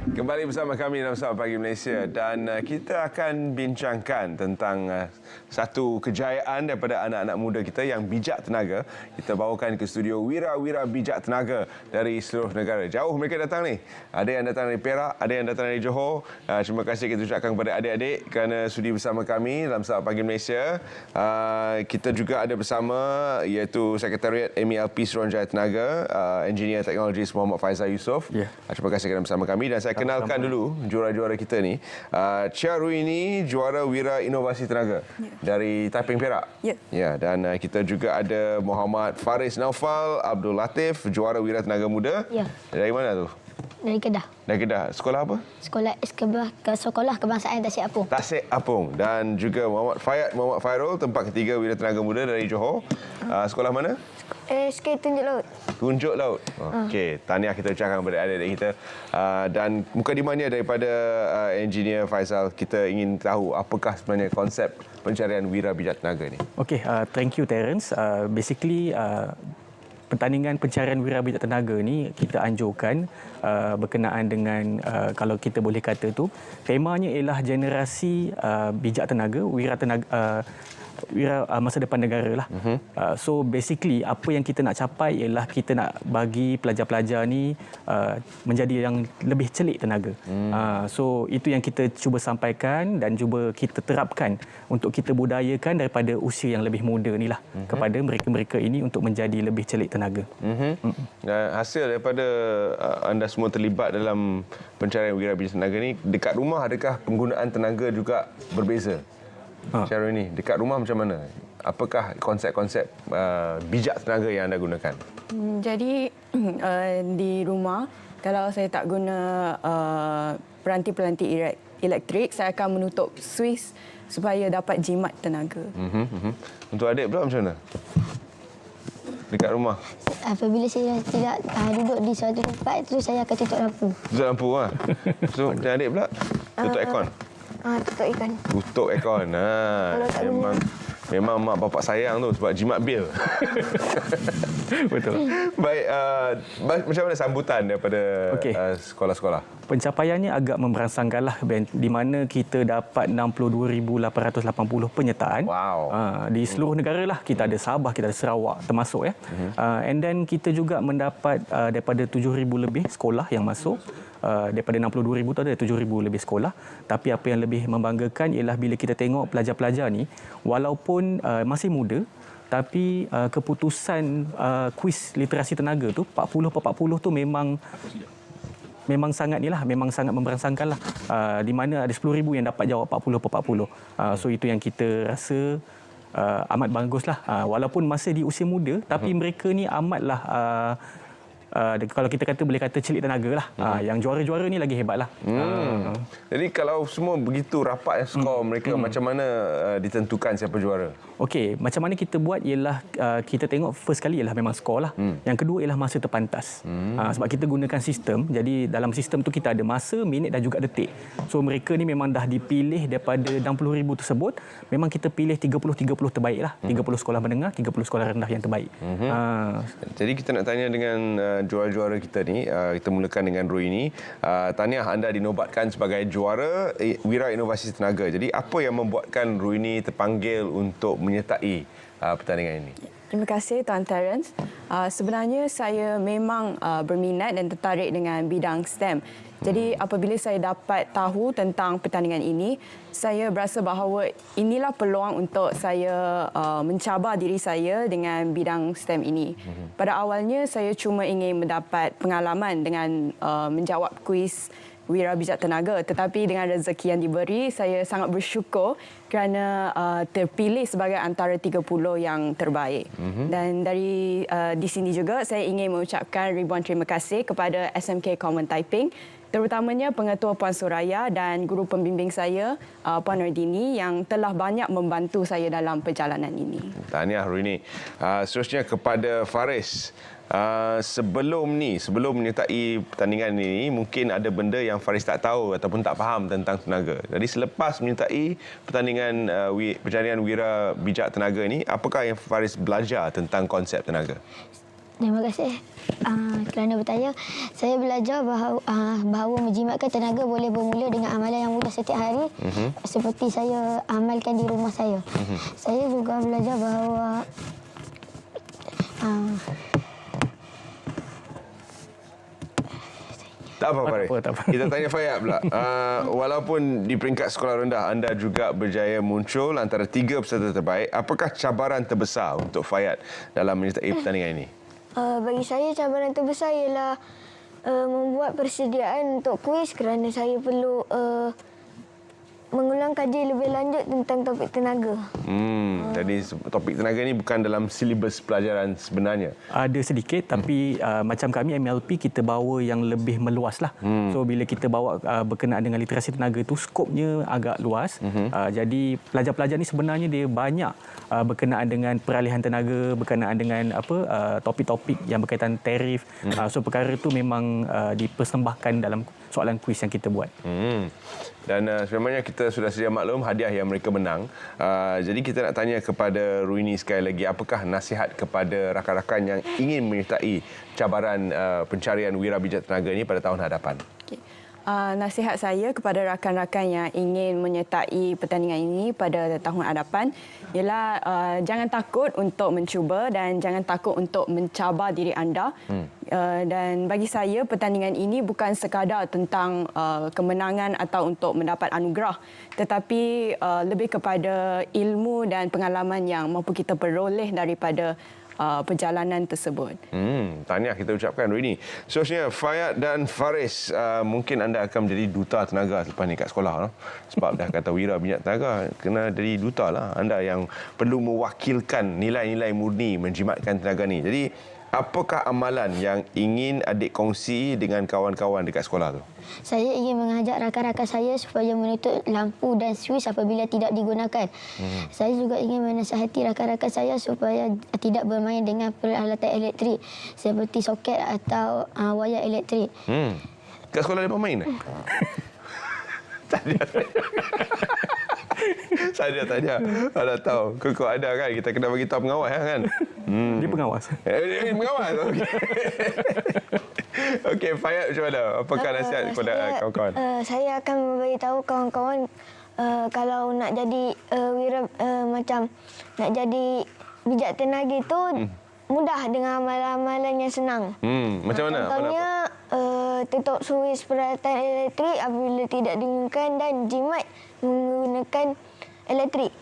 Kembali bersama kami dalam Sabah Pagi Malaysia dan kita akan bincangkan tentang satu kejayaan daripada anak-anak muda kita yang bijak tenaga. Kita bawakan ke studio wira-wira bijak tenaga dari seluruh negara. Jauh mereka datang ni. Ada yang datang dari Perak, ada yang datang dari Johor. Terima kasih kita ucapkan kepada adik-adik kerana sudi bersama kami dalam Sabah Pagi Malaysia. Kita juga ada bersama iaitu Sekretariat MELP Suruhanjaya Tenaga, Engineer Teknologis Muhammad Faizal Yusof. Terima kasih kerana bersama kami dan saya kenalkan dulu juara-juara kita ni. Chia Ruini, juara Wira Inovasi Tenaga dari Taiping Perak. Ya, dan kita juga ada Muhammad Faris Naufal Abdul Latif, juara Wira Tenaga Muda. Dari mana tu? Dari Kedah. Dari Kedah. Sekolah apa? Sekolah Kebangsaan Tasik Apung. Tasik Apung. Dan juga Muhammad Fairul, tempat ketiga Wira Tenaga Muda dari Johor. Sekolah mana? SK Tunjuk Laut. Tunjuk Laut. Okey, tahniah kita ucapkan kepada adik-adik kita. Dan mukadimahnya daripada Engineer Faizal, kita ingin tahu apakah sebenarnya konsep pencarian wira bijak tenaga ni. Okey, thank you Terence. Basically pertandingan pencarian wira bijak tenaga ni kita anjurkan berkenaan dengan kalau kita boleh kata tu temanya ialah generasi bijak tenaga, wira masa depan negara lah. So basically apa yang kita nak capai ialah kita nak bagi pelajar-pelajar ni menjadi yang lebih celik tenaga. So itu yang kita cuba sampaikan dan cuba kita terapkan untuk kita budayakan daripada usia yang lebih muda ni lah kepada mereka-mereka ini untuk menjadi lebih celik tenaga. Hasil daripada anda semua terlibat dalam pencarian wira bijak tenaga ni, dekat rumah adakah penggunaan tenaga juga berbeza? Cara ini dekat rumah macam mana? Apakah konsep-konsep bijak tenaga yang anda gunakan? Jadi di rumah kalau saya tak guna peranti-peranti elektrik, saya akan menutup suis supaya dapat jimat tenaga. Untuk adik pula macam mana? Dekat rumah? Apabila saya tidak duduk di suatu tempat, terus saya akan tutup lampu. Tutup lampu lah. So, macam adik pula? Tutup aircon? Tutup ikan. Tutup aircon. Memang mak bapak sayang tu sebab jimat bil. Betul. Baik, macam mana sambutan daripada sekolah-sekolah? Pencapaiannya agak memberansangkanlah di mana kita dapat 62,880 penyertaan. Wow. Di seluruh negara lah. Kita ada Sabah, kita ada Sarawak termasuk ya. And then kita juga mendapat daripada 7,000 lebih sekolah yang masuk. Daripada 62,000 tu ada 7,000 lebih sekolah. Tapi apa yang lebih membanggakan ialah bila kita tengok pelajar-pelajar ni walaupun masih muda tapi keputusan kuis literasi tenaga tu 40/40 tu memang sangat memberansangkanlah. Di mana ada 10,000 yang dapat jawab 40/40. So itu yang kita rasa amat baguslah. Walaupun masih di usia muda tapi mereka ni amatlah kalau kita boleh kata celik tenaga lah. Yang juara-juara ni lagi hebat lah. Jadi kalau semua begitu rapat skor mereka, macam mana ditentukan siapa juara? Okey, macam mana kita buat ialah kita tengok first kali ialah memang skor lah. Yang kedua ialah masa terpantas. Sebab kita gunakan sistem. Jadi dalam sistem tu kita ada masa, minit dan juga detik. So mereka ni memang dah dipilih daripada 60,000 tersebut. Memang kita pilih 30 terbaik lah. 30 sekolah menengah, 30 sekolah rendah yang terbaik. Jadi kita nak tanya dengan juara-juara kita ni, kita mulakan dengan Ruini. Tahniah anda dinobatkan sebagai juara Wira Inovasi Tenaga. Jadi apa yang membuatkan Ruini terpanggil untuk menyertai pertandingan ini? Terima kasih Tuan Terence. Sebenarnya saya memang berminat dan tertarik dengan bidang STEM. Jadi apabila saya dapat tahu tentang pertandingan ini, saya berasa bahawa inilah peluang untuk saya mencabar diri saya dengan bidang STEM ini. Pada awalnya saya cuma ingin mendapat pengalaman dengan menjawab kuis Wira Bijak Tenaga, tetapi dengan rezeki yang diberi, saya sangat bersyukur kerana terpilih sebagai antara 30 yang terbaik. Dan di sini juga saya ingin mengucapkan ribuan terima kasih kepada SMK Common Taiping, terutamanya Pengetua Puan Suraya dan guru pembimbing saya Puan Nordini yang telah banyak membantu saya dalam perjalanan ini. Tahniah Ruini. Seterusnya kepada Faris. Sebelum menyertai pertandingan ini, mungkin ada benda yang Faris tak tahu ataupun tak faham tentang tenaga. Jadi selepas menyertai pertandingan pencarian wira bijak tenaga ini, apakah yang Faris belajar tentang konsep tenaga? Terima kasih kerana bertanya. Saya belajar bahawa menjimatkan tenaga boleh bermula dengan amalan yang mudah setiap hari, seperti saya amalkan di rumah saya. Saya juga belajar bahawa Tak apa, Faris. tak apa. Kita tanya Fayat pula. Walaupun di peringkat sekolah rendah anda juga berjaya muncul antara 3 peserta terbaik, apakah cabaran terbesar untuk Fayat dalam menyertai pertandingan ini? bagi saya cabaran terbesar ialah membuat persediaan untuk kuis kerana saya perlu mengulang kaji lebih lanjut tentang topik tenaga. Hmm. Jadi topik tenaga ni bukan dalam silibus pelajaran sebenarnya. Ada sedikit, tapi macam kami MLP kita bawa yang lebih meluas lah. So bila kita bawa berkenaan dengan literasi tenaga itu, skopnya agak luas. Jadi pelajar-pelajar ni sebenarnya dia banyak berkenaan dengan peralihan tenaga, berkenaan dengan topik-topik yang berkaitan tarif. So perkara itu memang dipersembahkan dalam soalan kuis yang kita buat. Dan sebenarnya kita sudah sedia maklum hadiah yang mereka menang. Jadi kita nak tanya kepada Ruini sekali lagi, apakah nasihat kepada rakan-rakan yang ingin menyertai cabaran pencarian wira bijak tenaga ini pada tahun hadapan? Okay. Nasihat saya kepada rakan-rakan yang ingin menyertai pertandingan ini pada tahun hadapan ialah jangan takut untuk mencuba dan jangan takut untuk mencabar diri anda. Dan bagi saya pertandingan ini bukan sekadar tentang kemenangan atau untuk mendapat anugerah, tetapi lebih kepada ilmu dan pengalaman yang mampu kita peroleh daripada perjalanan tersebut. Tahniah kita ucapkan Ruini. Seterusnya Fayat dan Faris, mungkin anda akan menjadi duta tenaga selepas ni kat sekolah. Sebab dah kata wira bijak tenaga, kena jadi duta lah. Anda yang perlu mewakilkan nilai-nilai murni menjimatkan tenaga ni. Jadi apakah amalan yang ingin adik kongsi dengan kawan-kawan dekat sekolah tu? Saya ingin mengajak rakan-rakan saya supaya menutup lampu dan suis apabila tidak digunakan. Saya juga ingin menasihati rakan-rakan saya supaya tidak bermain dengan peralatan elektrik seperti soket atau wayar elektrik. Kat sekolah dia bermain? Tak ada. Saja. Ada tahu. Kau ada kan? Kita kena bagi tahu pengawas kan? Dia pengawas. Pengawas. Okey. Okey, Fayat macam mana? Apakah nasihat kepada kawan-kawan? Saya akan memberitahu kawan-kawan kalau nak jadi macam nak jadi bijak tenaga itu mudah dengan amalan-amalan yang senang. Macam mana? Contohnya tutup suis peralatan elektrik apabila tidak digunakan dan jimat menggunakan elektrik.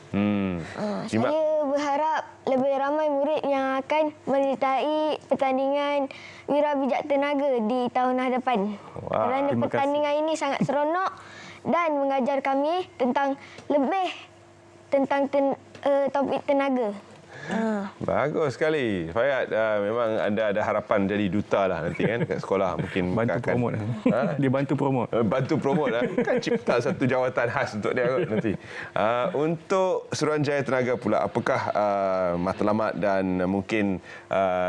Saya berharap lebih ramai murid yang akan menyertai pertandingan wira bijak tenaga di tahun hadapan. Kerana pertandingan ini sangat seronok dan mengajar kami tentang lebih tentang topik tenaga. Bagus sekali. Fayat, memang anda ada harapan jadi duta lah nanti kan kat sekolah. Mungkin Bantu promote. Dia bantu promote. Bantu promote lah. Kan cipta satu jawatan khas untuk dia kot nanti. Untuk Suruhanjaya Tenaga pula, apakah matlamat dan mungkin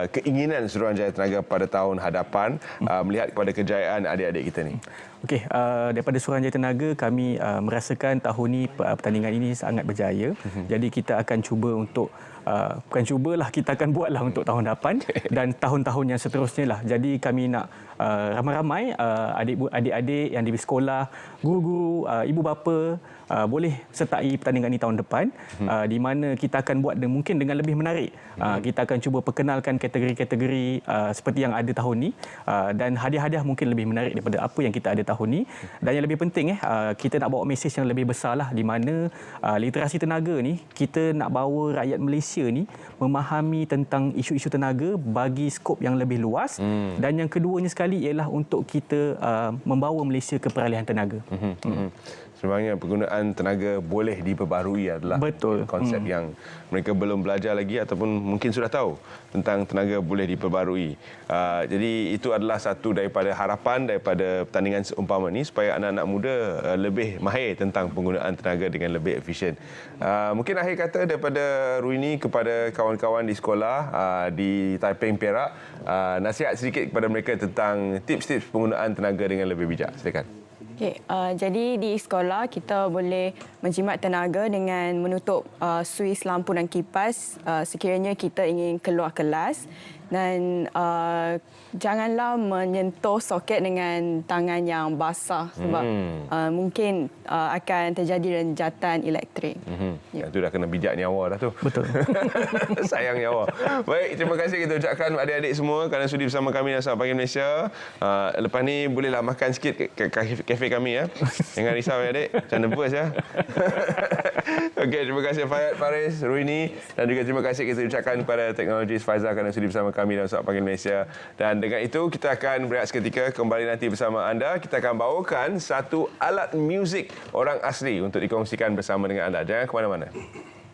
keinginan Suruhanjaya Tenaga pada tahun hadapan melihat kepada kejayaan adik-adik kita ni? Okey, daripada Suruhanjaya Tenaga kami merasakan tahun ini pertandingan ini sangat berjaya. Jadi kita akan cuba untuk bukan cubalah, kita akan buatlah untuk tahun hadapan dan tahun-tahun yang seterusnya lah. Jadi kami nak ramai-ramai adik-adik yang di sekolah, guru-guru, ibu bapa boleh sertai pertandingan ini tahun depan, di mana kita akan buat mungkin dengan lebih menarik. Kita akan cuba perkenalkan kategori-kategori seperti yang ada tahun ni, dan hadiah-hadiah mungkin lebih menarik daripada apa yang kita ada tahun ni. Dan yang lebih penting kita nak bawa mesej yang lebih besar lah, di mana literasi tenaga ni kita nak bawa rakyat Malaysia ni memahami tentang isu-isu tenaga bagi skop yang lebih luas. Dan yang keduanya sekali ialah untuk kita membawa Malaysia ke peralihan tenaga. Sebenarnya penggunaan tenaga boleh diperbarui adalah konsep yang mereka belum belajar lagi ataupun mungkin sudah tahu tentang tenaga boleh diperbarui. Jadi itu adalah satu daripada harapan daripada pertandingan seumpama ini supaya anak-anak muda lebih mahir tentang penggunaan tenaga dengan lebih efisien. Mungkin akhir kata daripada Ruini kepada kawan-kawan di sekolah di Taiping Perak, nasihat sedikit kepada mereka tentang tips-tips penggunaan tenaga dengan lebih bijak. Silakan. Okay, jadi di sekolah kita boleh menjimat tenaga dengan menutup suis lampu dan kipas sekiranya kita ingin keluar kelas. Dan janganlah menyentuh soket dengan tangan yang basah sebab mungkin akan terjadi renjatan elektrik. Yang tu dah kena bijak nyawa dah tu. Betul. Sayang nyawa. Baik, terima kasih kita ucapkan adik-adik semua kerana sudi bersama kami dalam Selamat Pagi Malaysia. Lepas ni bolehlah makan sikit ke kafe kami ya. Jangan risau ya adik, macam nervous ya. Okey, terima kasih Fayad, Faris, Ruini dan juga terima kasih kita ucapkan kepada Teknologis Faizal kerana sudi bersama kami dalam Selamat Pagi Malaysia. Dan dengan itu kita akan berehat seketika, kembali nanti bersama anda. Kita akan bawakan satu alat muzik orang asli untuk dikongsikan bersama dengan anda. Jangan ke mana-mana.